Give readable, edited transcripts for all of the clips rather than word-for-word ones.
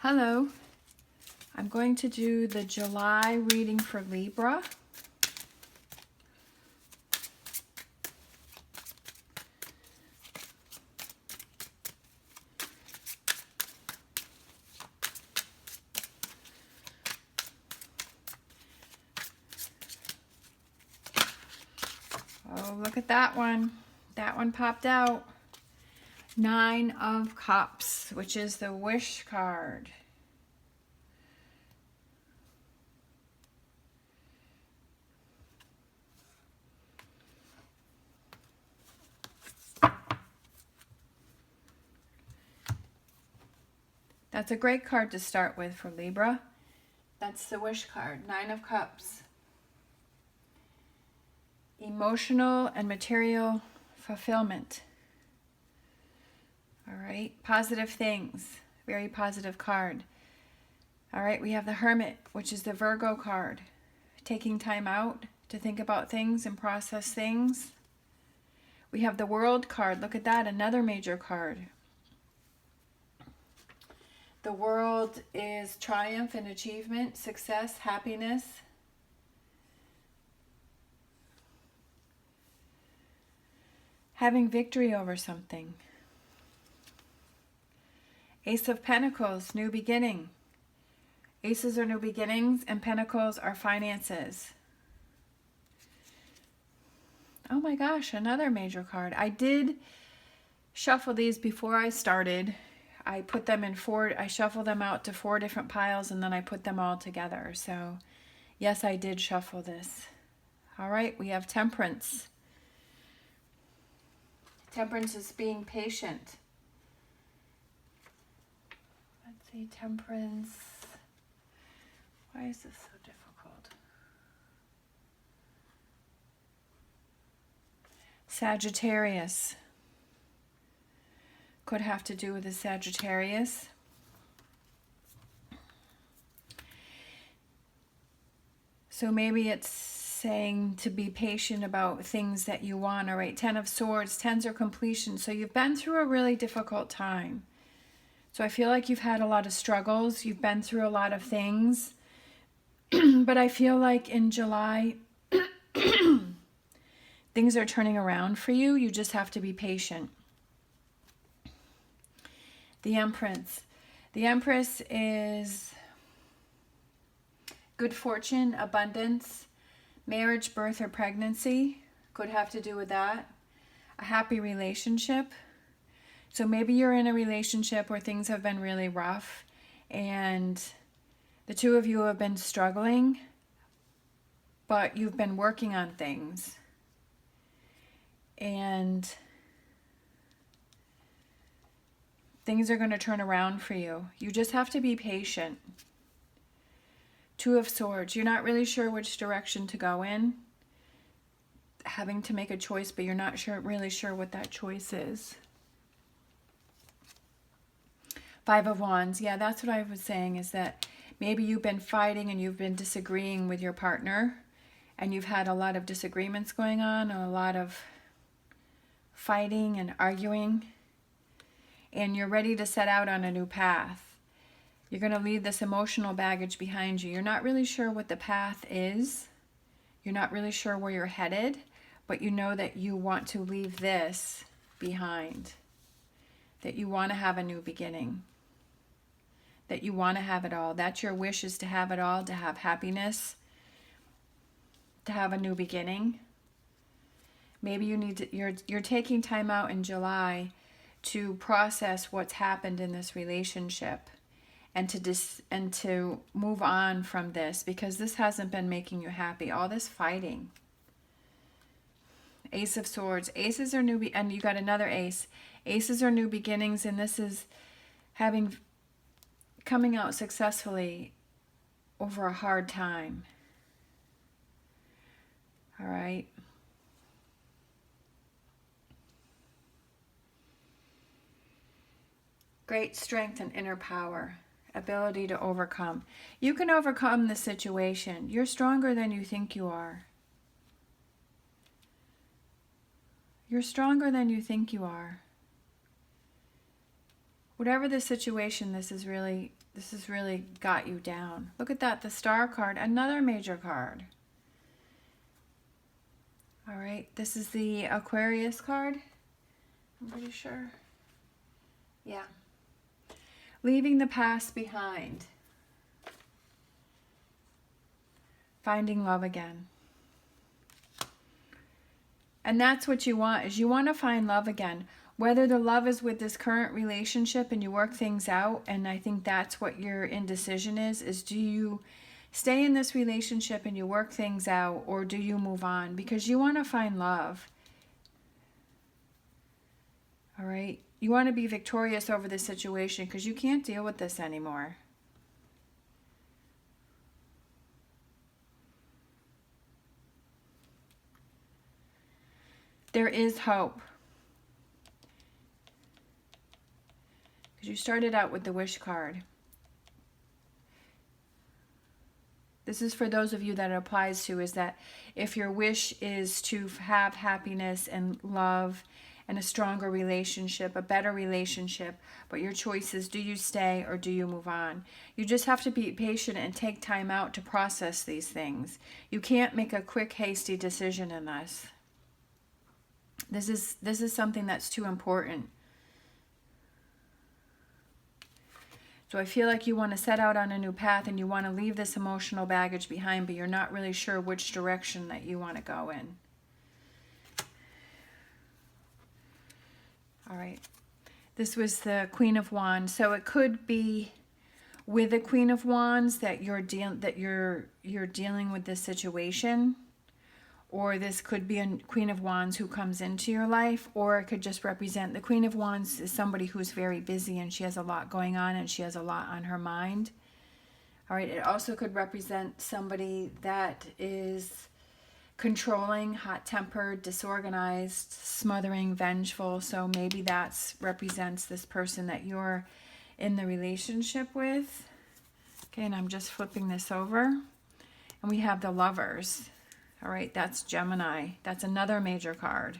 Hello, I'm going to do the July reading for Libra. Oh, look at that one. That one popped out. 9 of Cups, which is the wish card. That's a great card to start with for Libra. That's the wish card, 9 of Cups. Emotional and material fulfillment. All right, positive things, very positive card. All right, we have the Hermit, which is the Virgo card. Taking time out to think about things and process things. We have the World card. Look at that, another major card. The World is triumph and achievement, success, happiness. Having victory over something. Ace of Pentacles, new beginning. Aces are new beginnings and Pentacles are finances. Oh my gosh, another major card. I did shuffle these before I started. I put them in I shuffled them out to 4 different piles and then I put them all together. So yes, I did shuffle this. All right, we have Temperance. Temperance is being patient. Let's see, Temperance. Why is this so difficult? Sagittarius. Could have to do with the Sagittarius. So maybe it's saying to be patient about things that you want. All right, 10 of Swords, 10s are completion. So you've been through a really difficult time. So I feel like you've had a lot of struggles. You've been through a lot of things. But I feel like in July, things are turning around for you. You just have to be patient. The Empress. The Empress is good fortune, abundance, marriage, birth, or pregnancy. Could have to do with that. A happy relationship. So maybe you're in a relationship where things have been really rough and the two of you have been struggling, but you've been working on things. And things are going to turn around for you. You just have to be patient. 2 of Swords. You're not really sure which direction to go in. Having to make a choice, but you're not really sure what that choice is. 5 of Wands. Yeah, that's what I was saying, is that maybe you've been fighting and you've been disagreeing with your partner. And you've had a lot of disagreements going on, a lot of fighting and arguing. And you're ready to set out on a new path. You're going to leave this emotional baggage behind you. You're not really sure what the path is. You're not really sure where you're headed, but you know that you want to leave this behind. That you want to have a new beginning. That you want to have it all. That's your wish, is to have it all, to have happiness, to have a new beginning. Maybe you need to, you're taking time out in July to process what's happened in this relationship and to move on from this, because this hasn't been making you happy. All this fighting. Ace of Swords. Aces are new, and you got another ace. Aces are new beginnings, and this is coming out successfully over a hard time. All right. Great strength and inner power, ability to overcome. You can overcome the situation. You're stronger than you think you are. You're stronger than you think you are. Whatever the situation, this has really got you down. Look at that, the Star card, another major card. All right, this is the Aquarius card, I'm pretty sure. Yeah. Leaving the past behind. Finding love again. And that's what you want, is you want to find love again. Whether the love is with this current relationship and you work things out, and I think that's what your indecision is do you stay in this relationship and you work things out, or do you move on? Because you want to find love. All right? You want to be victorious over this situation because you can't deal with this anymore. There is hope. Because you started out with the wish card. This is for those of you that it applies to, is that if your wish is to have happiness and love and a stronger relationship, a better relationship, but your choice is, do you stay or do you move on? You just have to be patient and take time out to process these things. You can't make a quick, hasty decision in this. This is something that's too important. So I feel like you want to set out on a new path and you want to leave this emotional baggage behind, but you're not really sure which direction that you want to go in. All right. This was the Queen of Wands. So it could be with the Queen of Wands that you're dealing with this situation. Or this could be a Queen of Wands who comes into your life, or it could just represent the Queen of Wands is somebody who's very busy and she has a lot going on and she has a lot on her mind. All right, it also could represent somebody that is controlling, hot-tempered, disorganized, smothering, vengeful. So maybe that represents this person that you're in the relationship with. Okay, and I'm just flipping this over. And we have the Lovers. All right, that's Gemini. That's another major card.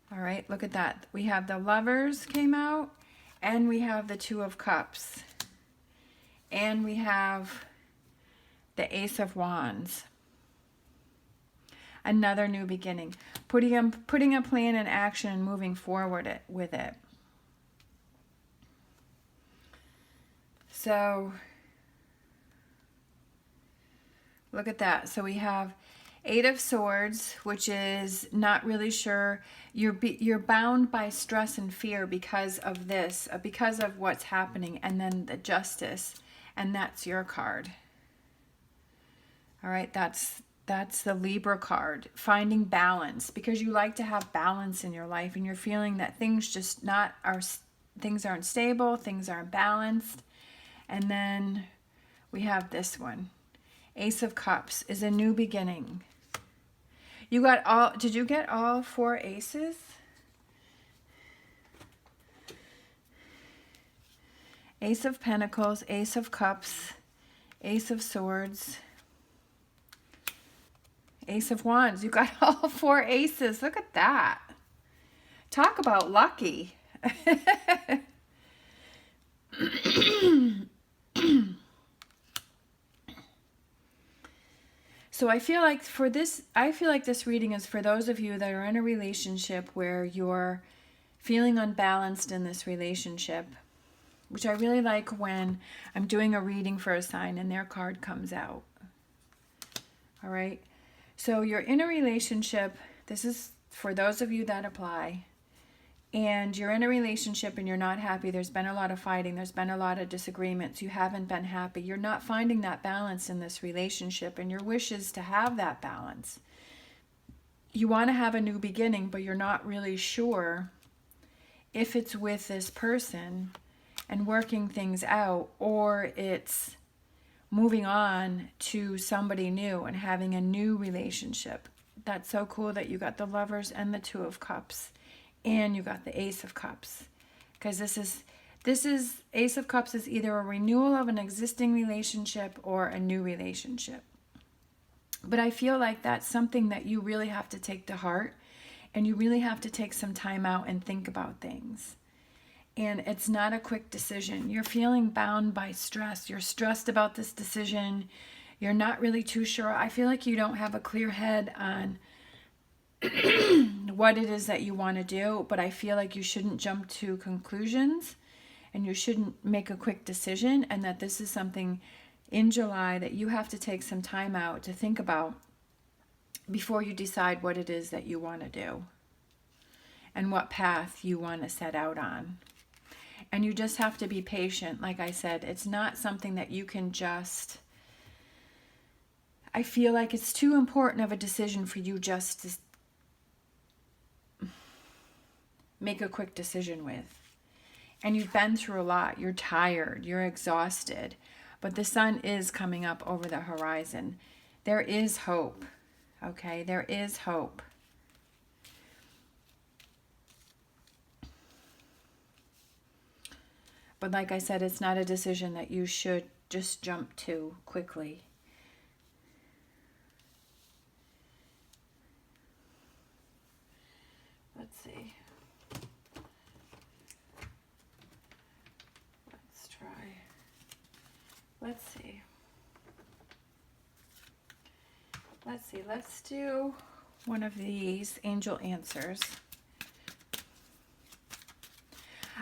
All right, look at that. We have the Lovers came out, and we have the Two of Cups. And we have the Ace of Wands. Another new beginning. Putting a plan in action and moving forward with it. So, look at that. So we have Eight of Swords, which is not really sure. You're bound by stress and fear because of this, because of what's happening. And then the Justice, and that's your card. All right, that's the Libra card. Finding balance, because you like to have balance in your life, and you're feeling that things things aren't stable, things aren't balanced. And then we have this one. Ace of Cups is a new beginning. Did you get all four aces? Ace of Pentacles, Ace of Cups, Ace of Swords, Ace of Wands. You got all four aces. Look at that. Talk about lucky. So I feel like this reading is for those of you that are in a relationship where you're feeling unbalanced in this relationship, which I really like when I'm doing a reading for a sign and their card comes out. All right. So you're in a relationship. This is for those of you that apply. And you're in a relationship and you're not happy. There's been a lot of fighting. There's been a lot of disagreements. You haven't been happy. You're not finding that balance in this relationship, and your wish is to have that balance. You want to have a new beginning, but you're not really sure if it's with this person and working things out, or it's moving on to somebody new and having a new relationship. That's so cool that you got the Lovers and the Two of Cups. And you got the Ace of Cups, because this is Ace of Cups is either a renewal of an existing relationship or a new relationship. But I feel like that's something that you really have to take to heart, and you really have to take some time out and think about things. And it's not a quick decision. You're feeling bound by stress. You're stressed about this decision. You're not really too sure. I feel like you don't have a clear head on what it is that you want to do, but I feel like you shouldn't jump to conclusions and you shouldn't make a quick decision, and that this is something in July that you have to take some time out to think about before you decide what it is that you want to do and what path you want to set out on. And you just have to be patient. Like I said, it's not something that you can just... I feel like it's too important of a decision for you just to make a quick decision with. And you've been through a lot. You're tired. You're exhausted. But the sun is coming up over the horizon. There is hope. Okay? There is hope. But like I said, it's not a decision that you should just jump to quickly. Let's see. Let's try. Let's see. Let's see. Let's do one of these angel answers.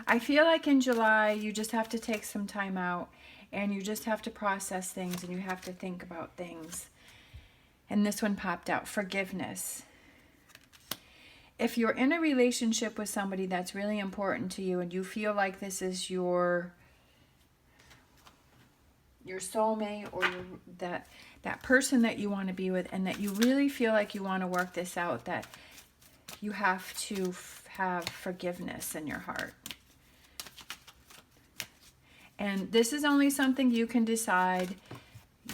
I feel like in July, you just have to take some time out and you just have to process things and you have to think about things. And this one popped out, forgiveness. If you're in a relationship with somebody that's really important to you and you feel like this is your soulmate or that person that you want to be with, and that you really feel like you want to work this out, that you have to have forgiveness in your heart. And this is only something you can decide.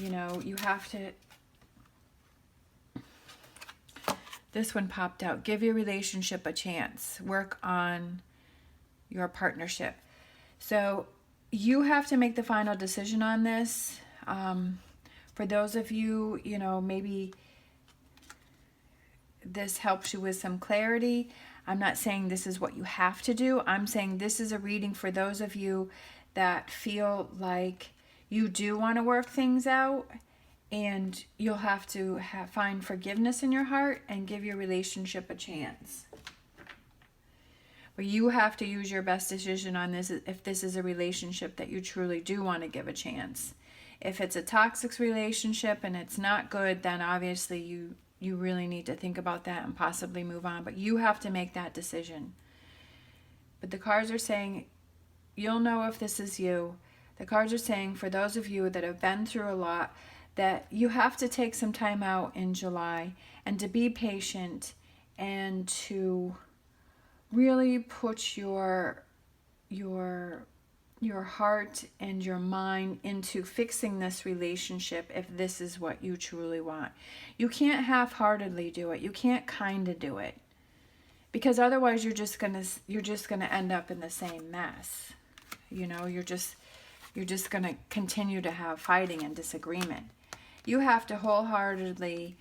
You know, you have to... This one popped out. Give your relationship a chance. Work on your partnership. So you have to make the final decision on this. For those of you, you know, maybe this helps you with some clarity. I'm not saying this is what you have to do. I'm saying this is a reading for those of you that feel like you do want to work things out, and you'll have to find forgiveness in your heart and give your relationship a chance. But you have to use your best decision on this if this is a relationship that you truly do want to give a chance. If it's a toxic relationship and it's not good, then obviously you really need to think about that and possibly move on. But you have to make that decision. But the cards are saying you'll know if this is you. The cards are saying for those of you that have been through a lot, that you have to take some time out in July and to be patient and to really put your heart and your mind into fixing this relationship if this is what you truly want. You can't half-heartedly do it. You can't kind of do it. Because otherwise you're just gonna end up in the same mess. You know, you're just gonna continue to have fighting and disagreement. You have to wholeheartedly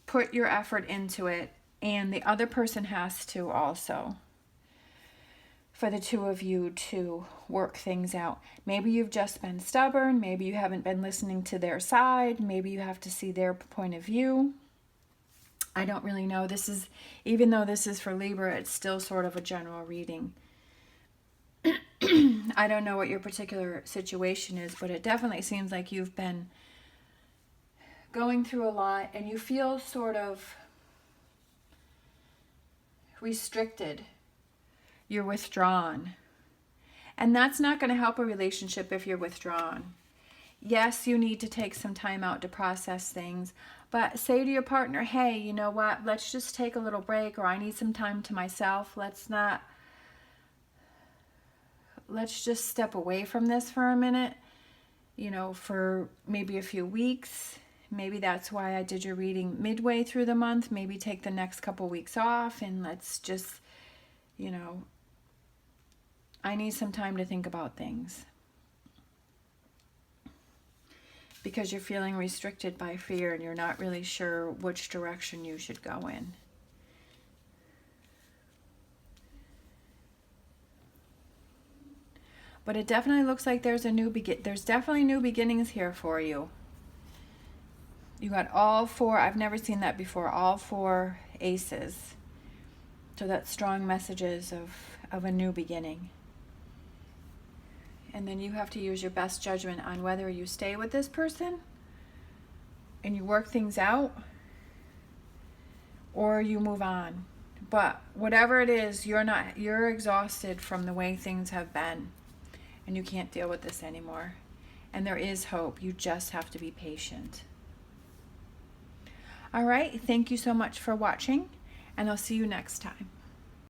put your effort into it, and the other person has to also, for the two of you to work things out. Maybe you've just been stubborn. Maybe you haven't been listening to their side. Maybe you have to see their point of view. I don't really know. This is, even though this is for Libra, it's still sort of a general reading. I don't know what your particular situation is, but it definitely seems like you've been going through a lot and you feel sort of restricted. You're withdrawn. And that's not going to help a relationship if you're withdrawn. Yes, you need to take some time out to process things, but say to your partner, hey, you know what, let's just take a little break, or I need some time to myself. Let's just step away from this for a minute, you know, for maybe a few weeks. Maybe that's why I did your reading midway through the month. Maybe take the next couple weeks off and let's just, you know, I need some time to think about things. Because you're feeling restricted by fear and you're not really sure which direction you should go in. But it definitely looks like there's there's definitely new beginnings here for you. You got all four. I've never seen that before. All four aces. So that's strong messages of a new beginning. And then you have to use your best judgment on whether you stay with this person and you work things out or you move on. But whatever it is, you're exhausted from the way things have been and you can't deal with this anymore. And there is hope. You just have to be patient. All right, thank you so much for watching, and I'll see you next time.